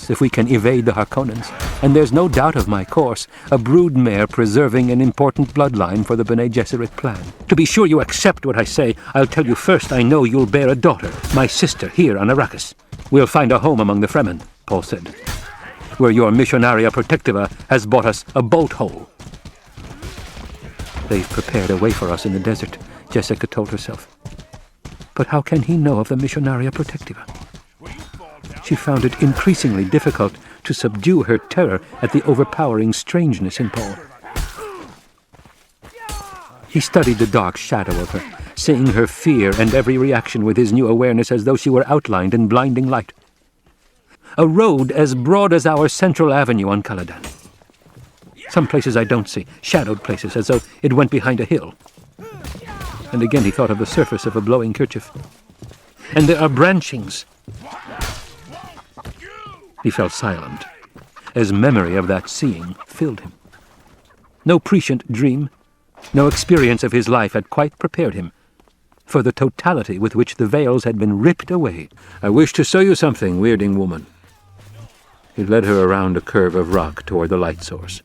us if we can evade the Harkonnens, and there's no doubt of my course, a broodmare preserving an important bloodline for the Bene Gesserit plan. To be sure you accept what I say, I'll tell you first I know you'll bear a daughter, my sister, here on Arrakis. We'll find a home among the Fremen, Paul said, where your Missionaria Protectiva has bought us a bolt hole. They've prepared a way for us in the desert, Jessica told herself. But how can he know of the Missionaria Protectiva? She found it increasingly difficult to subdue her terror at the overpowering strangeness in Paul. He studied the dark shadow of her, seeing her fear and every reaction with his new awareness as though she were outlined in blinding light. A road as broad as our central avenue on Caladan. Some places I don't see, shadowed places, as though it went behind a hill. And again he thought of the surface of a blowing kerchief. And there are branchings. He fell silent, as memory of that seeing filled him. No prescient dream, no experience of his life had quite prepared him for the totality with which the veils had been ripped away. I wish to show you something, weirding woman. He led her around a curve of rock toward the light source.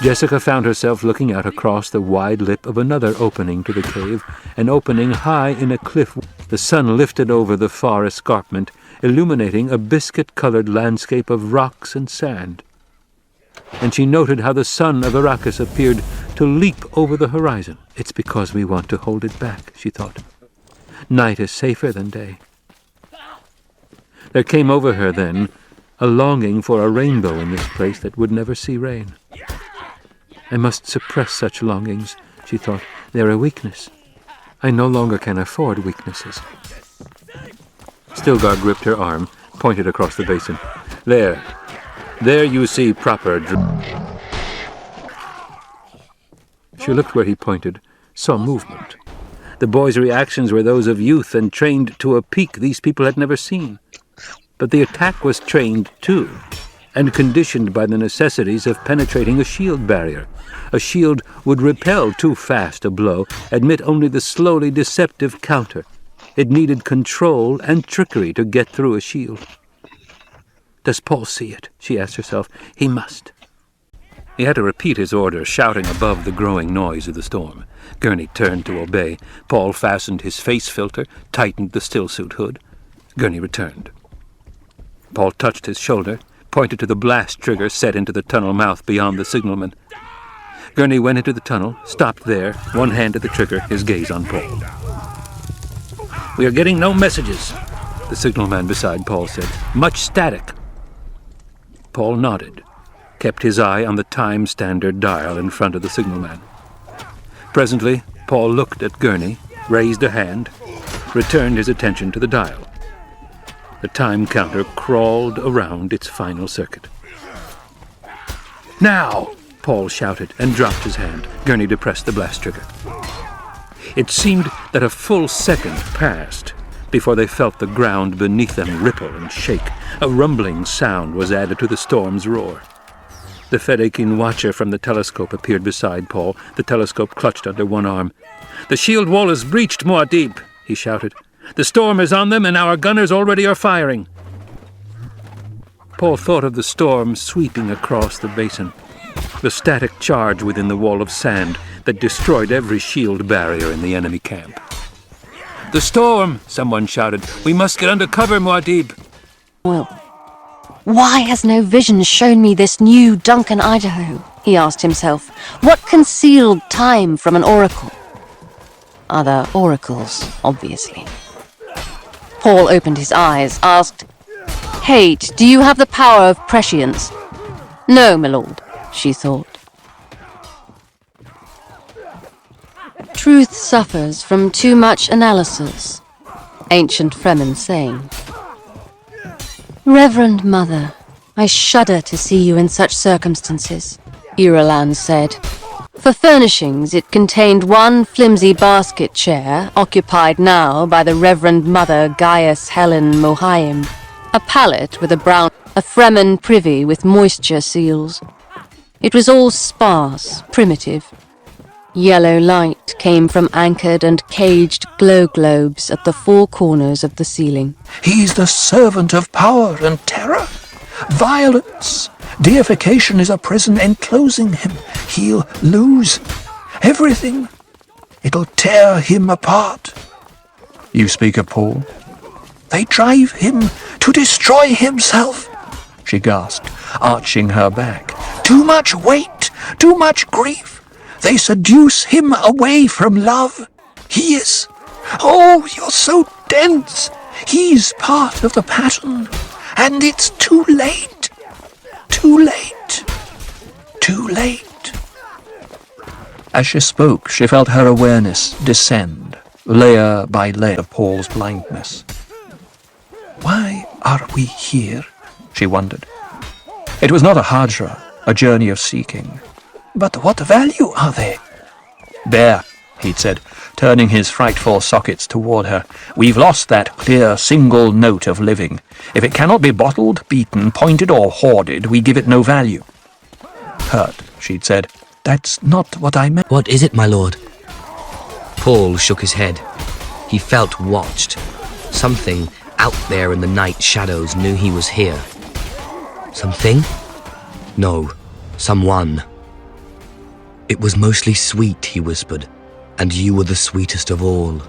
Jessica found herself looking out across the wide lip of another opening to the cave, an opening high in a cliff. The sun lifted over the far escarpment, illuminating a biscuit-colored landscape of rocks and sand. And she noted how the sun of Arrakis appeared to leap over the horizon. It's because we want to hold it back, she thought. Night is safer than day. There came over her, then, a longing for a rainbow in this place that would never see rain. I must suppress such longings, she thought. They're a weakness. I no longer can afford weaknesses. Stilgar gripped her arm, pointed across the basin. There you see proper She looked where he pointed, saw movement. The boy's reactions were those of youth and trained to a peak these people had never seen. But the attack was trained, too, and conditioned by the necessities of penetrating a shield barrier. A shield would repel too fast a blow, admit only the slowly deceptive counter. It needed control and trickery to get through a shield. Does Paul see it? She asked herself. He must. He had to repeat his order, shouting above the growing noise of the storm. Gurney turned to obey. Paul fastened his face filter, tightened the stillsuit hood. Gurney returned. Paul touched his shoulder, pointed to the blast trigger set into the tunnel mouth beyond the signalman. Gurney went into the tunnel, stopped there, one hand at the trigger, his gaze on Paul. We are getting no messages, the signalman beside Paul said. Much static. Paul nodded, kept his eye on the time standard dial in front of the signalman. Presently, Paul looked at Gurney, raised a hand, returned his attention to the dial. The time counter crawled around its final circuit. Now! Paul shouted and dropped his hand. Gurney depressed the blast trigger. It seemed that a full second passed before they felt the ground beneath them ripple and shake. A rumbling sound was added to the storm's roar. The Fedaykin watcher from the telescope appeared beside Paul, the telescope clutched under one arm. The shield wall is breached, Muad'Dib, he shouted. The storm is on them and our gunners already are firing. Paul thought of the storm sweeping across the basin, the static charge within the wall of sand that destroyed every shield barrier in the enemy camp. The storm, someone shouted. We must get under cover, Muad'Dib. Well, why has no vision shown me this new Duncan, Idaho? He asked himself. What concealed time from an oracle? Other oracles, obviously. Paul opened his eyes, asked, Hate, do you have the power of prescience? No, my lord, she thought. Truth suffers from too much analysis, ancient Fremen saying. Reverend Mother, I shudder to see you in such circumstances, Irulan said. For furnishings, it contained one flimsy basket chair, occupied now by the Reverend Mother Gaius Helen Mohaim, a pallet with a Fremen privy with moisture seals. It was all sparse, primitive. Yellow light came from anchored and caged glow globes at the four corners of the ceiling. He's the servant of power and terror. Violence. Deification is a prison enclosing him. He'll lose everything. It'll tear him apart. You speak of Paul? They drive him to destroy himself, she gasped, arching her back. Too much weight, too much grief. They seduce him away from love. He is... Oh, you're so dense. He's part of the pattern. And it's too late. Too late. Too late. As she spoke, she felt her awareness descend, layer by layer of Paul's blindness. Why are we here? She wondered. It was not a hajra, a journey of seeking. But what value are they? There, he'd said, turning his frightful sockets toward her. We've lost that clear single note of living. If it cannot be bottled, beaten, pointed, or hoarded, we give it no value. Hurt, she'd said. That's not what I meant. What is it, my lord? Paul shook his head. He felt watched. Something out there in the night shadows knew he was here. Something? No, someone. It was mostly sweet, he whispered, and you were the sweetest of all.